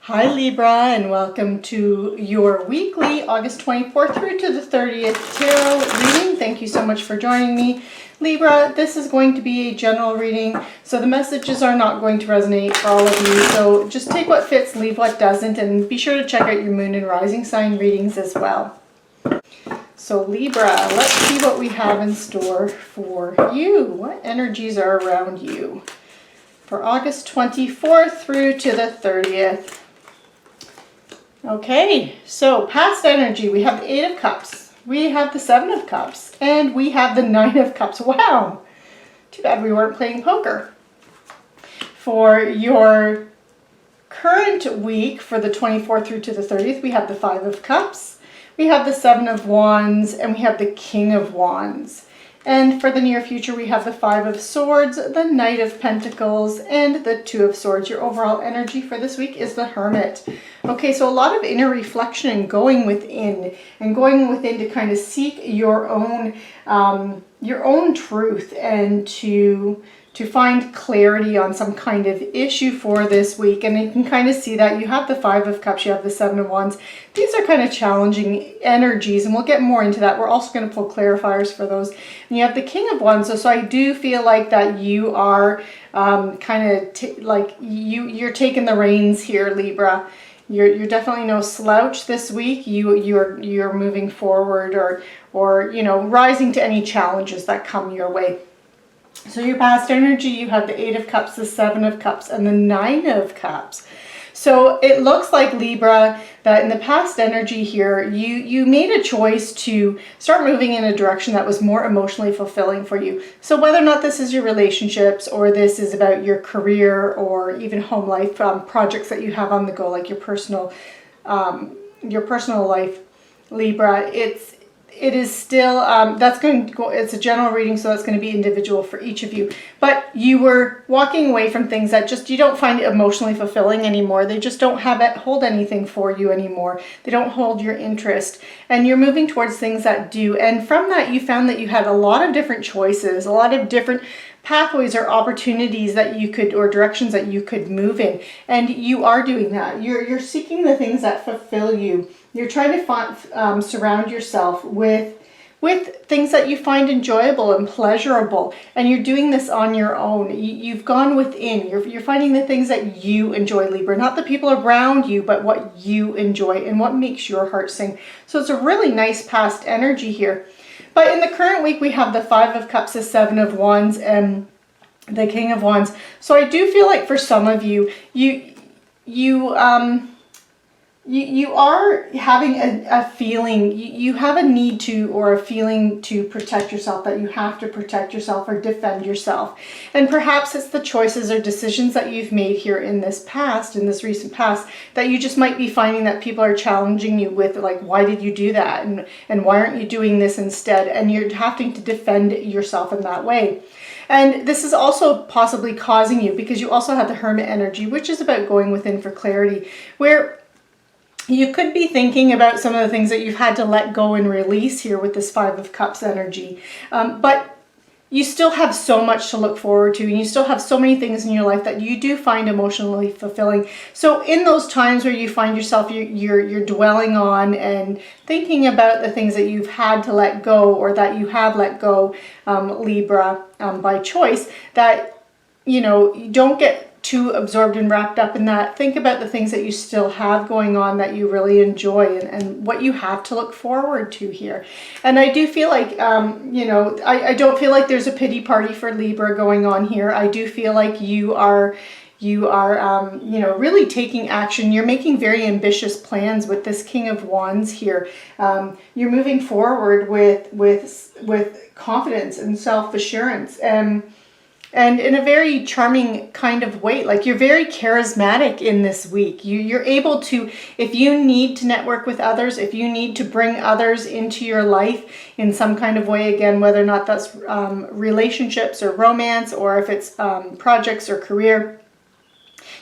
Hi Libra, and welcome to your weekly August 24th through to the 30th tarot reading. Thank you so much for joining me. Libra, this is going to be a general reading, so the messages are not going to resonate for all of you. So just take what fits, leave what doesn't, and be sure to check out your moon and rising sign readings as well. So Libra, let's see what we have in store for you. What energies are around you for August 24th through to the 30th. Okay, so past energy, we have the 8 of Cups, we have the 7 of Cups, and we have the 9 of Cups. Wow, too bad we weren't playing poker. For your current week, for the 24th through to the 30th, we have the 5 of Cups, we have the 7 of Wands, and we have the King of Wands. And for the near future, we have the 5 of Swords, the Knight of Pentacles, and the 2 of Swords. Your overall energy for this week is the Hermit. Okay, so a lot of inner reflection and going within to kind of seek your own truth and to find clarity on some kind of issue for this week. And you can kind of see that you have the 5 of Cups, you have the 7 of Wands. These are kind of challenging energies, and we'll get more into that. We're also going to pull clarifiers for those. And you have the King of Wands, so I do feel like that you are you're taking the reins here, Libra. You're definitely no slouch this week. You're moving forward or you know, rising to any challenges that come your way. So your past energy, you have the 8 of Cups, the 7 of Cups, and the 9 of Cups. So it looks like, Libra, that in the past energy here, you made a choice to start moving in a direction that was more emotionally fulfilling for you. So whether or not this is your relationships, or this is about your career, or even home life projects that you have on the go, like your personal life, Libra, it is still, that's going to go, it's a general reading, so that's going to be individual for each of you. But you were walking away from things that just, you don't find emotionally fulfilling anymore. They just don't hold anything for you anymore. They don't hold your interest. And you're moving towards things that do. And from that, you found that you had a lot of different choices, a lot of different pathways or opportunities that you could, or directions that you could move in. And you are doing that. You're seeking the things that fulfill you. You're trying to surround yourself with things that you find enjoyable and pleasurable, and you're doing this on your own. You've gone within. You're finding the things that you enjoy, Libra, not the people around you, but what you enjoy and what makes your heart sing. So it's a really nice past energy here. But in the current week, we have the 5 of Cups, the 7 of Wands, and the King of Wands. So I do feel like for some of you, you are having a feeling, you have a need to, or a feeling to protect yourself, that you have to protect yourself or defend yourself. And perhaps it's the choices or decisions that you've made here in this past, in this recent past, that you just might be finding that people are challenging you with, like, why did you do that? And why aren't you doing this instead? And you're having to defend yourself in that way. And this is also possibly causing you, because you also have the Hermit energy, which is about going within for clarity, where you could be thinking about some of the things that you've had to let go and release here with this 5 of Cups energy. But you still have so much to look forward to, and you still have so many things in your life that you do find emotionally fulfilling. So in those times where you find yourself, you're dwelling on and thinking about the things that you've had to let go, or that you have let go, Libra, by choice, that, you know, you don't get too absorbed and wrapped up in that. Think about the things that you still have going on that you really enjoy, and what you have to look forward to here. And I do feel like, you know, I don't feel like there's a pity party for Libra going on here. I do feel like you are, you know, really taking action. You're making very ambitious plans with this King of Wands here. You're moving forward with confidence and self-assurance, and in a very charming kind of way. Like, you're very charismatic in this week. You're able to, if you need to network with others, if you need to bring others into your life in some kind of way, again, whether or not that's relationships or romance, or if it's projects or career,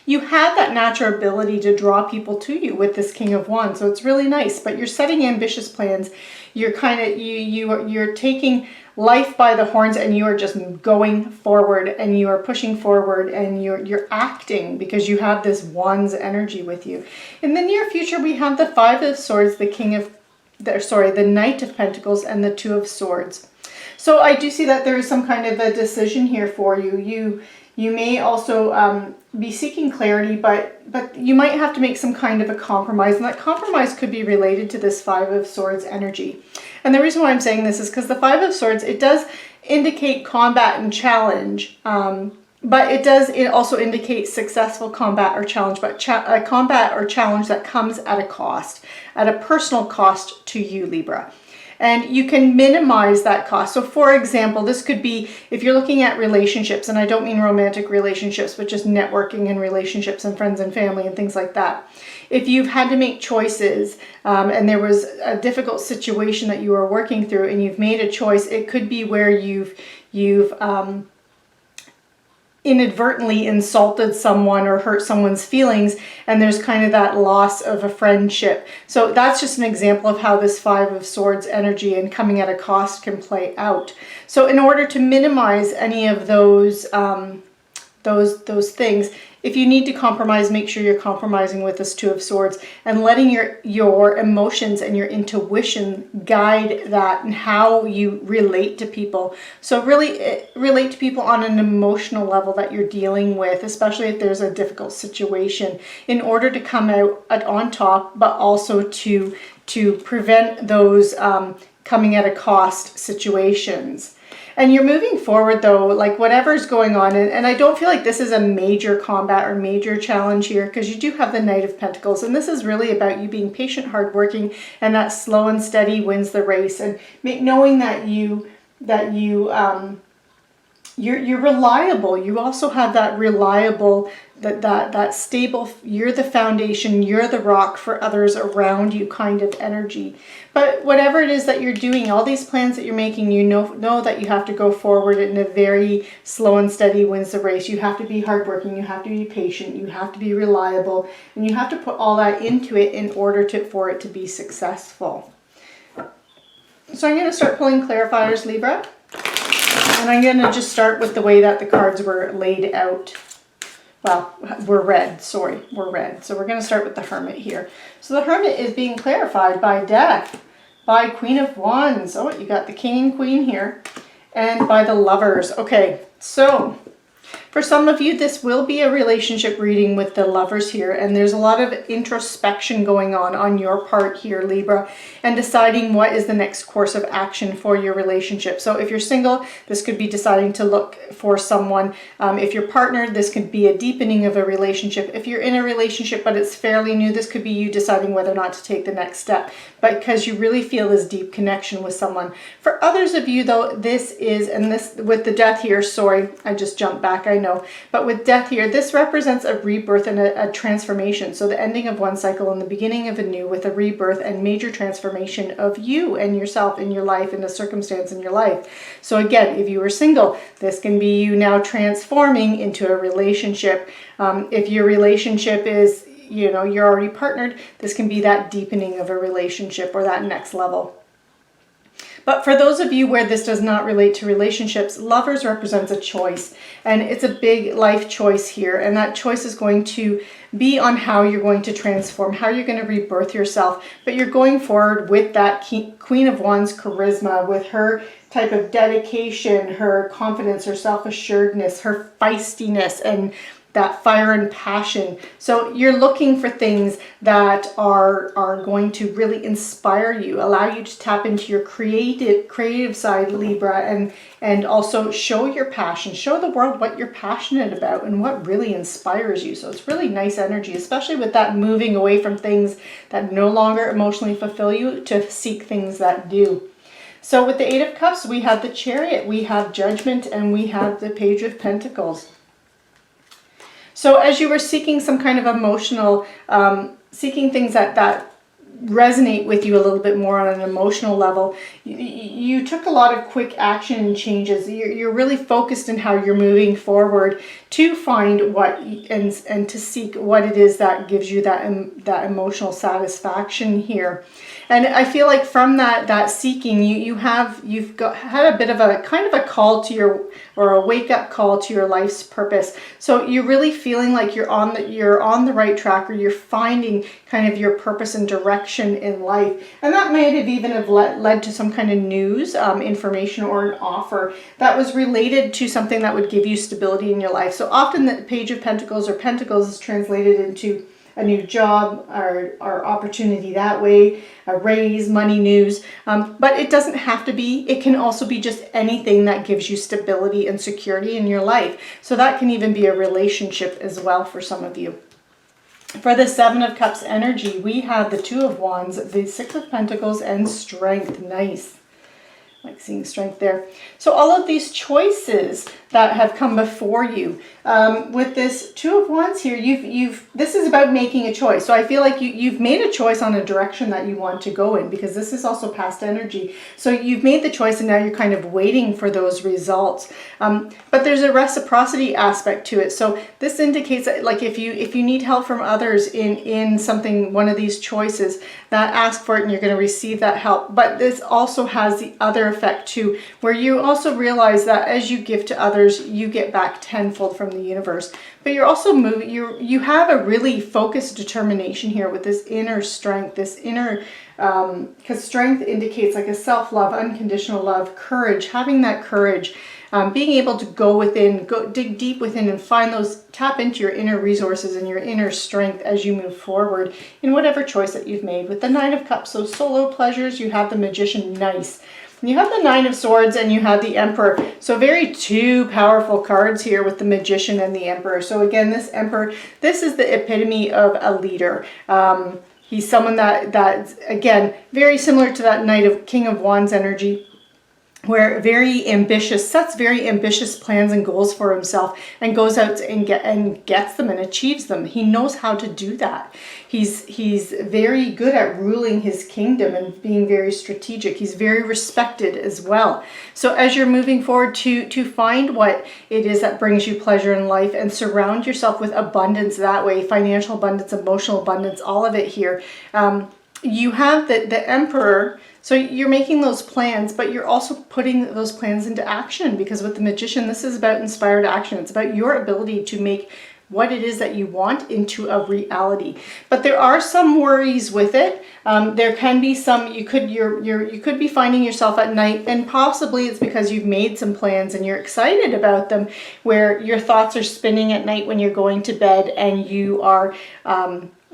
You have that natural ability to draw people to you with this King of Wands, so it's really nice. But you're setting ambitious plans. You're kind of you're taking life by the horns, and you are just going forward, and you are pushing forward, and you're acting because you have this Wands energy with you. In the near future, we have the Five of Swords, the Knight of Pentacles, and the Two of Swords. So I do see that there is some kind of a decision here for you. You may also be seeking clarity, but you might have to make some kind of a compromise, and that compromise could be related to this Five of Swords energy. And the reason why I'm saying this is because the Five of Swords, it does indicate combat and challenge, but it also indicates successful combat or challenge, but combat or challenge that comes at a cost, at a personal cost to you, Libra. And you can minimize that cost. So for example, this could be if you're looking at relationships, and I don't mean romantic relationships, but just networking and relationships and friends and family and things like that. If you've had to make choices and there was a difficult situation that you were working through and you've made a choice, it could be where you've inadvertently insulted someone or hurt someone's feelings, and there's kind of that loss of a friendship. So that's just an example of how this Five of Swords energy and coming at a cost can play out. So in order to minimize any of those things, if you need to compromise, make sure you're compromising with this Two of Swords and letting your emotions and your intuition guide that and how you relate to people. So really relate to people on an emotional level that you're dealing with, especially if there's a difficult situation, in order to come out on top, but also to prevent those coming at a cost situations. And you're moving forward though, like whatever's going on, and I don't feel like this is a major combat or major challenge here, because you do have the Knight of Pentacles, and this is really about you being patient, hardworking, and that slow and steady wins the race, and knowing that you're reliable. You also have that reliable, that stable, you're the foundation, you're the rock for others around you kind of energy. But whatever it is that you're doing, all these plans that you're making, you know that you have to go forward in a very slow and steady wins the race. You have to be hardworking, you have to be patient, you have to be reliable, and you have to put all that into it in order for it to be successful. So I'm going to start pulling clarifiers, Libra. And I'm going to just start with the way that the cards were laid out. Well, we're red. Sorry, we're red. So we're going to start with the Hermit here. So the Hermit is being clarified by Death, by Queen of Wands. Oh, you got the King and Queen here. And by the Lovers. Okay, so for some of you, this will be a relationship reading with the Lovers here, and there's a lot of introspection going on your part here, Libra, and deciding what is the next course of action for your relationship. So if you're single, this could be deciding to look for someone. If you're partnered, this could be a deepening of a relationship. If you're in a relationship but it's fairly new, this could be you deciding whether or not to take the next step, but because you really feel this deep connection with someone. For others of you though, this is, and this with the Death here, sorry, I just jumped back, I know. But with Death here, this represents a rebirth and a transformation. So the ending of one cycle and the beginning of a new, with a rebirth and major transformation of you and yourself in your life and a circumstance in your life. So again, if you were single, this can be you now transforming into a relationship. If your relationship is, you're already partnered, this can be that deepening of a relationship or that next level. But for those of you where this does not relate to relationships, Lovers represents a choice, and it's a big life choice here, and that choice is going to be on how you're going to transform, how you're going to rebirth yourself, but you're going forward with that Queen of Wands charisma, with her type of dedication, her confidence, her self-assuredness, her feistiness, and that fire and passion. So you're looking for things that are going to really inspire you, allow you to tap into your creative side, Libra, and also show your passion, show the world what you're passionate about and what really inspires you. So it's really nice energy, especially with that moving away from things that no longer emotionally fulfill you to seek things that do. So with the Eight of Cups, we have the Chariot, we have Judgment, and we have the Page of Pentacles. So as you were seeking some kind of emotional, seeking things that resonate with you a little bit more on an emotional level. You took a lot of quick action and changes. You're really focused in how you're moving forward to find what and to seek what it is that gives you that emotional satisfaction here. And I feel like from that seeking, you've had a bit of a kind of a call to your, or a wake up call to your life's purpose. So you're really feeling like you're on the right track, or you're finding kind of your purpose and direction in life. And that might have even led to some kind of news, information, or an offer that was related to something that would give you stability in your life. So often the Page of Pentacles or Pentacles is translated into a new job or opportunity that way, a raise, money, news. But it doesn't have to be. It can also be just anything that gives you stability and security in your life. So that can even be a relationship as well for some of you. For the Seven of Cups energy, we have the Two of Wands, the Six of Pentacles, and Strength. Nice. Like seeing strength there. So all of these choices that have come before you, with this Two of Wands here, this is about making a choice. So I feel like you've made a choice on a direction that you want to go in, because this is also past energy. So you've made the choice, and now you're kind of waiting for those results. But there's a reciprocity aspect to it. So this indicates that, like, if you need help from others in something, one of these choices, that ask for it and you're going to receive that help. But this also has the other effect too, where you also realize that as you give to others, you get back tenfold from the universe. But you're also moving, you have a really focused determination here with this inner strength, this inner, because strength indicates like a self-love, unconditional love, courage, having that courage, being able to go within, dig deep within and find those, tap into your inner resources and your inner strength as you move forward in whatever choice that you've made. With the Nine of Cups, so solo pleasures, you have the Magician. Nice. You have the Nine of Swords and you have the Emperor. So very two powerful cards here with the Magician and the Emperor. So again, this Emperor, this is the epitome of a leader. He's someone that again, very similar to that King of Wands energy, where very ambitious, sets very ambitious plans and goals for himself, and goes out and gets them and achieves them. He knows how to do that. He's very good at ruling his kingdom and being very strategic. He's very respected as well. So as you're moving forward to find what it is that brings you pleasure in life, and surround yourself with abundance that way, financial abundance, emotional abundance, all of it here. You have the Emperor. So you're making those plans, but you're also putting those plans into action, because with the Magician, this is about inspired action. It's about your ability to make what it is that you want into a reality. But there are some worries with it. There can be some, you could be finding yourself at night, and possibly it's because you've made some plans and you're excited about them, where your thoughts are spinning at night when you're going to bed, and you are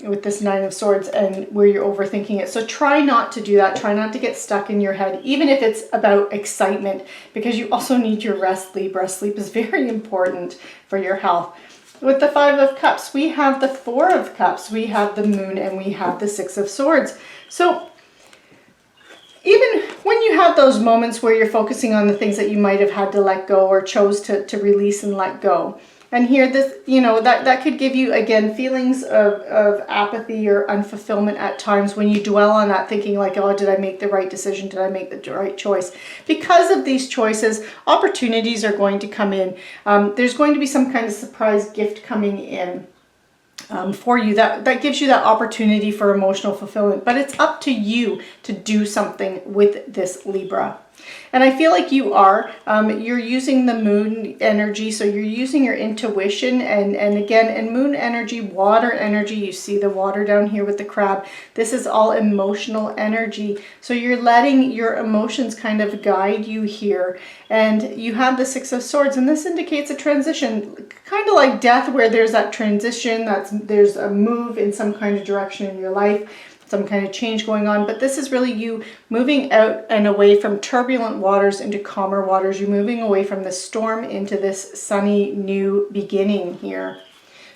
with this Nine of Swords, and where you're overthinking it. So try not to do that. Try not to get stuck in your head, even if it's about excitement, because you also need your rest, Libra. Sleep is very important for your health. With the Five of Cups, we have the Four of Cups, we have the Moon, and we have the Six of Swords. So even when you have those moments where you're focusing on the things that you might have had to let go, or chose to release and let go, and here, this, that could give you, again, feelings of apathy or unfulfillment at times when you dwell on that, thinking like, oh, did I make the right decision? Did I make the right choice? Because of these choices, opportunities are going to come in. There's going to be some kind of surprise gift coming in for you that gives you that opportunity for emotional fulfillment. But it's up to you to do something with this, Libra. And I feel like you're using the Moon energy, so you're using your intuition, and Moon energy, water energy, you see the water down here with the crab. This is all emotional energy. So you're letting your emotions kind of guide you here. And you have the Six of Swords, and this indicates a transition, kind of like death, where there's that transition, there's a move in some kind of direction in your life, some kind of change going on. But this is really you moving out and away from turbulent waters into calmer waters. You're moving away from the storm into this sunny new beginning here.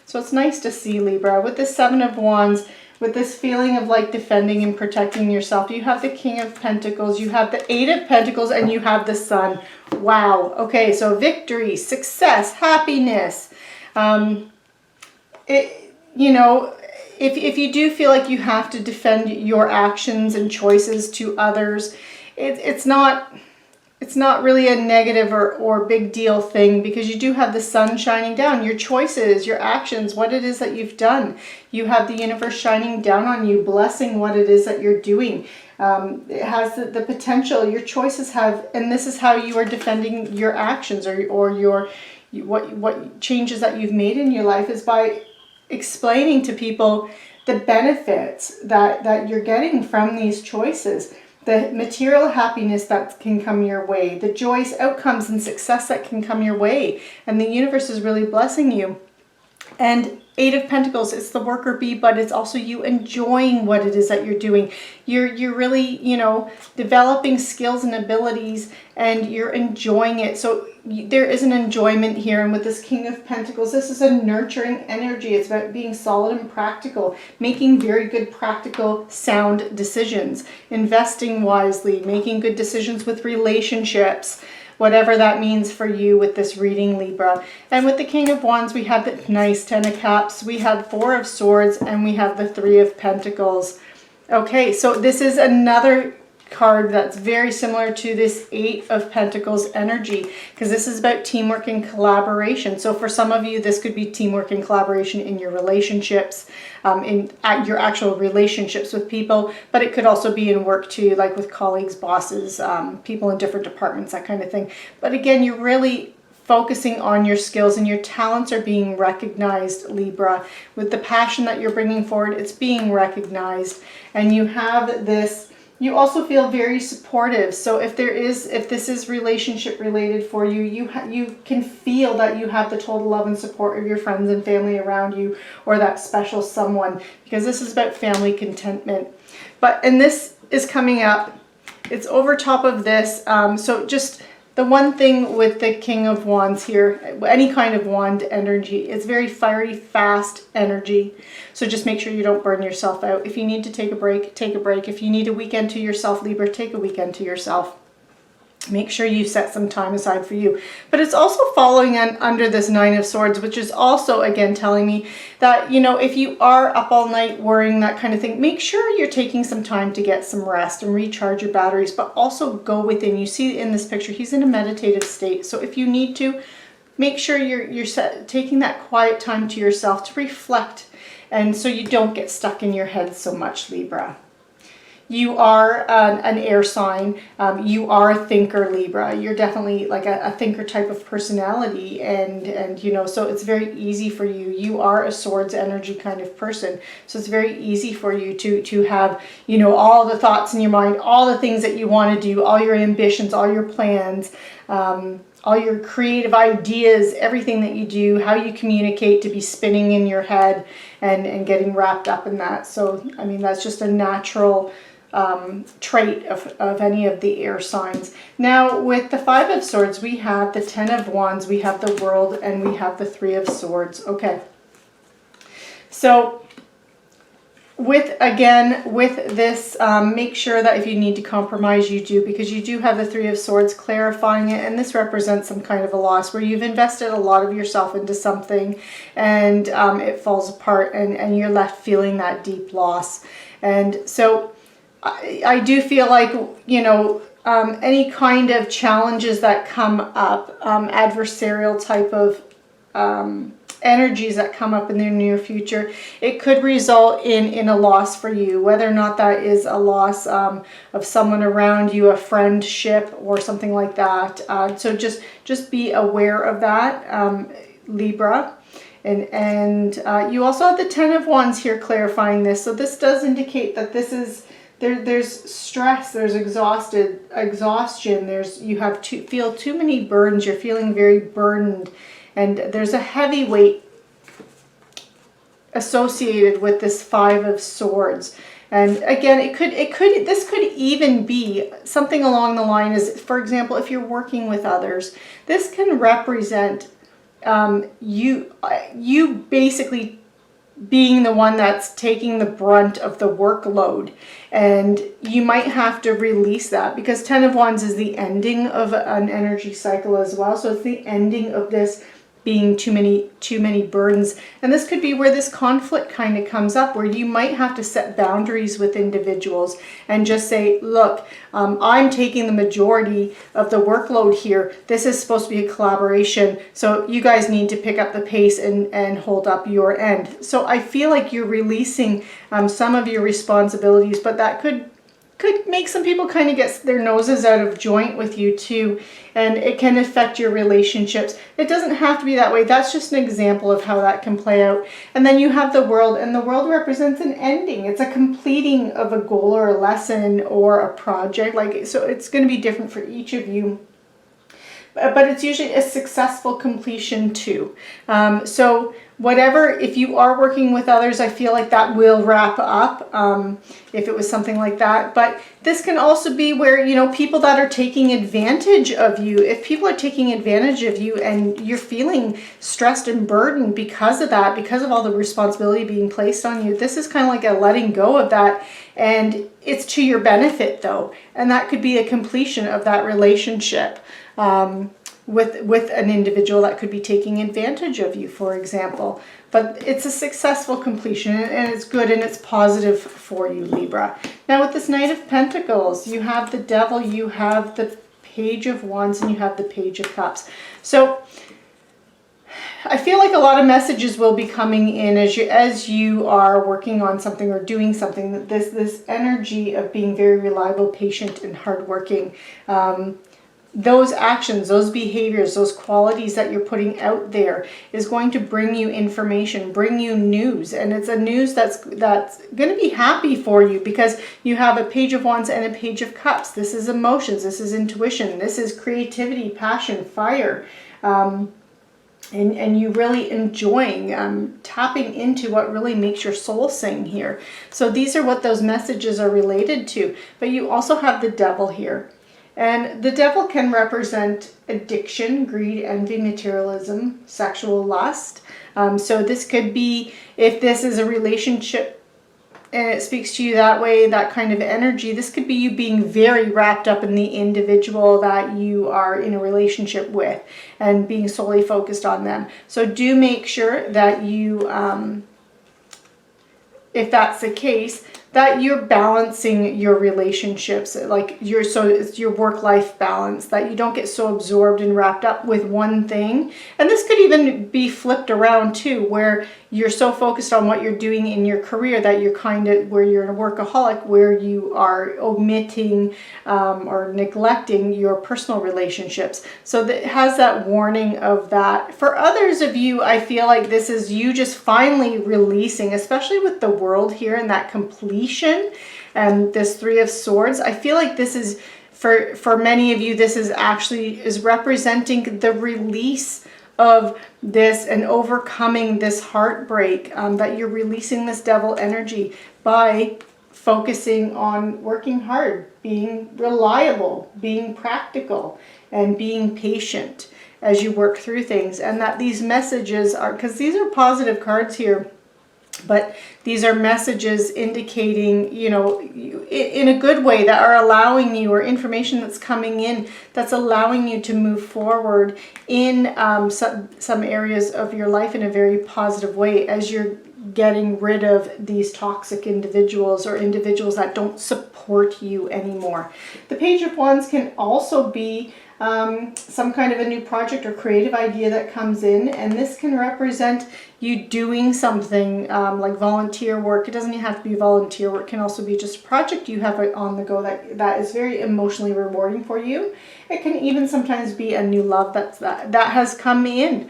So it's nice to see, Libra. With the Seven of Wands, with this feeling of like defending and protecting yourself, you have the King of Pentacles, you have the Eight of Pentacles, and you have the Sun. Wow. Okay, so victory, success, happiness. if you do feel like you have to defend your actions and choices to others, it's not really a negative or big deal thing, because you do have the sun shining down. Your choices, your actions, what it is that you've done. You have the universe shining down on you, blessing what it is that you're doing. It has the potential. Your choices have, and this is how you are defending your actions or your what changes that you've made in your life, is by explaining to people the benefits that you're getting from these choices. The material happiness that can come your way, the joyous outcomes and success that can come your way, and the universe is really blessing you. And Eight of Pentacles, it's the worker bee, but it's also you enjoying what it is that you're doing. You're really, developing skills and abilities, and you're enjoying it. So there is an enjoyment here. And with this King of Pentacles, this is a nurturing energy. It's about being solid and practical, making very good, practical, sound decisions, investing wisely, making good decisions with relationships, whatever that means for you with this reading, Libra. And with the King of Wands, we have the nice Ten of Cups, we have Four of Swords, and we have the Three of Pentacles. Okay, so this is another card that's very similar to this Eight of Pentacles energy, because this is about teamwork and collaboration. So for some of you, this could be teamwork and collaboration in your relationships, in your actual relationships with people, but it could also be in work too, like with colleagues, bosses, people in different departments, that kind of thing. But again, you're really focusing on your skills, and your talents are being recognized, Libra. With the passion that you're bringing forward, it's being recognized, and you have this. You also feel very supportive. So if this is relationship related for you, you can feel that you have the total love and support of your friends and family around you, or that special someone, because this is about family contentment. And this is coming up. It's over top of this. So just the one thing with the King of Wands here, any kind of wand energy, it's very fiery, fast energy. So just make sure you don't burn yourself out. If you need to take a break, take a break. If you need a weekend to yourself, Libra, take a weekend to yourself. Make sure you set some time aside for you. But it's also following under this Nine of Swords, which is also, again, telling me that, if you are up all night worrying, that kind of thing, make sure you're taking some time to get some rest and recharge your batteries, but also go within. You see in this picture, he's in a meditative state. So if you need to, make sure you're taking that quiet time to yourself to reflect, and so you don't get stuck in your head so much, Libra. You are an air sign. You are a thinker, Libra. You're definitely like a thinker type of personality, and so it's very easy for you. You are a swords energy kind of person, so it's very easy for you to have all the thoughts in your mind, all the things that you want to do, all your ambitions, all your plans, all your creative ideas, everything that you do, how you communicate, to be spinning in your head and getting wrapped up in that. So I mean, that's just a natural trait of any of the air signs. Now with the Five of Swords, we have the Ten of Wands, we have the World, and we have the Three of Swords. Okay, so with this, make sure that if you need to compromise, you do, because you do have the Three of Swords clarifying it, and this represents some kind of a loss where you've invested a lot of yourself into something, and it falls apart, and you're left feeling that deep loss. And so I do feel like, any kind of challenges that come up, adversarial type of energies that come up in the near future, it could result in a loss for you, whether or not that is a loss of someone around you, a friendship, or something like that. So just be aware of that, Libra. And you also have the Ten of Wands here clarifying this. So this does indicate that this is there's stress, there's exhaustion, you feel too many burdens, you're feeling very burdened, and there's a heavy weight associated with this Five of Swords. And again, this could even be something along the line is, for example, if you're working with others, this can represent you basically being the one that's taking the brunt of the workload, and you might have to release that, because Ten of Wands is the ending of an energy cycle as well. So it's the ending of this being too many burdens. And this could be where this conflict kind of comes up, where you might have to set boundaries with individuals and just say, look, I'm taking the majority of the workload here. This is supposed to be a collaboration, so you guys need to pick up the pace and hold up your end. So I feel like you're releasing some of your responsibilities, but that could make some people kind of get their noses out of joint with you too, and it can affect your relationships. It doesn't have to be that way. That's just an example of how that can play out. And then you have the World, and the World represents an ending. It's a completing of a goal or a lesson or a project. Like, so it's going to be different for each of you, but it's usually a successful completion too. So whatever, if you are working with others, I feel like that will wrap up if it was something like that. But this can also be where, you know, people that are taking advantage of you, if people are taking advantage of you and you're feeling stressed and burdened because of that, because of all the responsibility being placed on you, this is kind of like a letting go of that. And it's to your benefit though. And that could be a completion of that relationship. With an individual that could be taking advantage of you, for example. But it's a successful completion, and it's good and it's positive for you, Libra. Now with this Knight of Pentacles, you have the Devil, you have the Page of Wands, and you have the Page of Cups. So I feel like a lot of messages will be coming in as you are working on something or doing something. That this energy of being very reliable, patient, and hardworking. Those actions, those behaviors, those qualities that you're putting out there is going to bring you information, bring you news. And it's a news that's going to be happy for you because you have a Page of Wands and a Page of Cups. This is emotions, this is intuition, this is creativity, passion, fire. And you really enjoying tapping into what really makes your soul sing here. So these are what those messages are related to. But you also have the Devil here. And the Devil can represent addiction, greed, envy, materialism, sexual lust. So this could be, if this is a relationship and it speaks to you that way, that kind of energy, this could be you being very wrapped up in the individual that you are in a relationship with and being solely focused on them. So do make sure that you, if that's the case, that you're balancing your relationships, like it's your work-life balance, that you don't get so absorbed and wrapped up with one thing. And this could even be flipped around too, where you're so focused on what you're doing in your career that you're kind of, where you're a workaholic, where you are omitting or neglecting your personal relationships. So that has that warning of that. For others of you, I feel like this is you just finally releasing, especially with the World here and that completion and this Three of Swords. I feel like this is, for many of you, this is representing the release of this and overcoming this heartbreak, that you're releasing this Devil energy by focusing on working hard, being reliable, being practical, and being patient as you work through things. And that these messages are, because these are positive cards here, but these are messages indicating, you know, in a good way, that are allowing you, or information that's coming in that's allowing you to move forward in some areas of your life in a very positive way as you're getting rid of these toxic individuals or individuals that don't support you anymore. The Page of Wands can also be some kind of a new project or creative idea that comes in, and this can represent you doing something like volunteer work. It doesn't even have to be volunteer work. It can also be just a project you have on the go that is very emotionally rewarding for you. It can even sometimes be a new love that has come in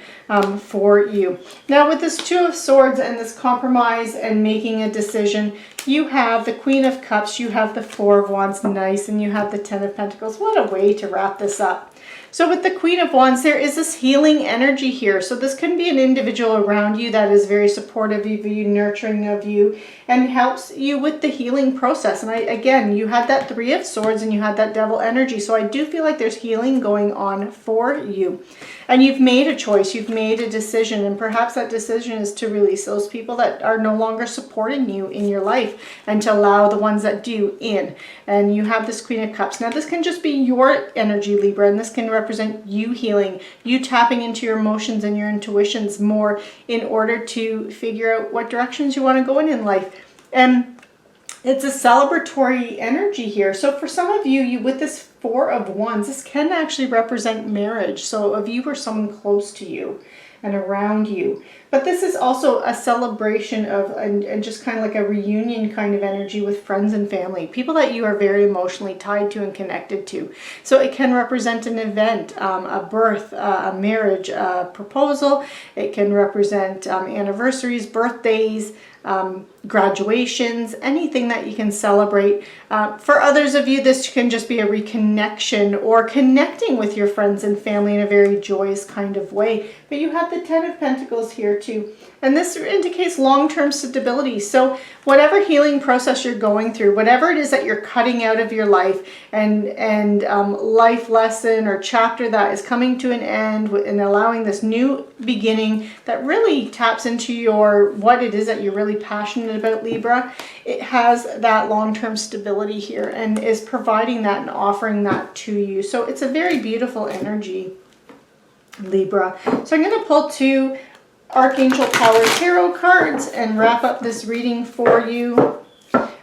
for you. Now with this Two of Swords and this compromise and making a decision, you have the Queen of Cups, you have the Four of Wands, nice, and you have the Ten of Pentacles. What a way to wrap this up. So with the Queen of Wands, there is this healing energy here. So this can be an individual around you that is very supportive of you, nurturing of you, and helps you with the healing process. And again, you had that Three of Swords and you had that Devil energy. So I do feel like there's healing going on for you. And you've made a choice, you've made a decision, and perhaps that decision is to release those people that are no longer supporting you in your life and to allow the ones that do in. And you have this Queen of Cups. Now this can just be your energy, Libra, and this can represent you healing, you tapping into your emotions and your intuitions more in order to figure out what directions you want to go in life. And it's a celebratory energy here. So for some of you, with this Four of Wands, this can actually represent marriage. So of you or someone close to you and around you. But this is also a celebration of, and just kind of like a reunion kind of energy with friends and family, people that you are very emotionally tied to and connected to. So it can represent an event, a birth, a marriage, a proposal. It can represent anniversaries, birthdays, graduations, anything that you can celebrate. For others of you, this can just be a reconnection or connecting with your friends and family in a very joyous kind of way. But you have the Ten of Pentacles here too. And this indicates long-term stability. So whatever healing process you're going through, whatever it is that you're cutting out of your life, and life lesson or chapter that is coming to an end and allowing this new beginning that really taps into what it is that you're really passionate about, Libra, it has that long-term stability here and is providing that and offering that to you. So it's a very beautiful energy, Libra. So I'm going to pull 2 Archangel Power Tarot cards and wrap up this reading for you.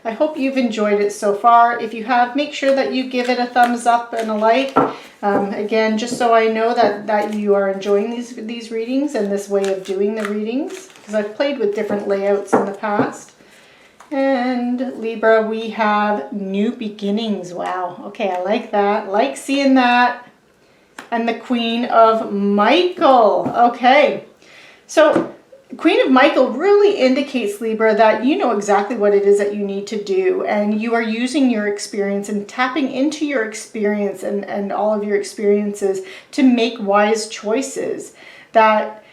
I hope you've enjoyed it so far. If you have, make sure that you give it a thumbs up and a like. Again, just so I know that you are enjoying these readings and this way of doing the readings, because I've played with different layouts in the past. And Libra, we have new beginnings. Wow. Okay, I like that. Like seeing that. And the Queen of Michael. Okay. So Queen of Michael really indicates, Libra, that you know exactly what it is that you need to do, and you are using your experience and tapping into your experience and all of your experiences to make wise choices. That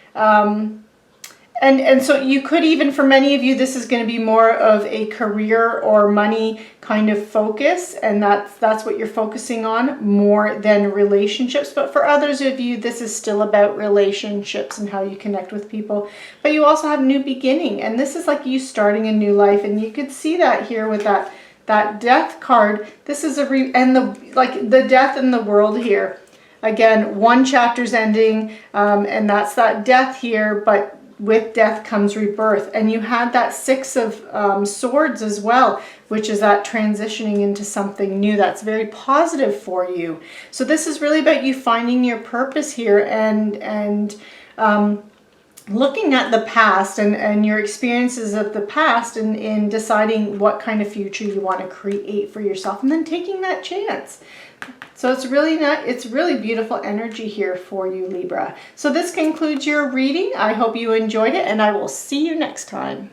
and so you could even, for many of you, this is going to be more of a career or money kind of focus, and that's what you're focusing on more than relationships. But for others of you, this is still about relationships and how you connect with people. But you also have new beginning, and this is like you starting a new life, and you could see that here with that Death card. This is the death in the world here. Again, one chapter's ending, and that's that death here, but with death comes rebirth. And you had that Six of Swords as well, which is that transitioning into something new that's very positive for you. So this is really about you finding your purpose here and looking at the past and your experiences of the past and in deciding what kind of future you want to create for yourself, and then taking that chance. So it's really beautiful energy here for you, Libra. So this concludes your reading. I hope you enjoyed it, and I will see you next time.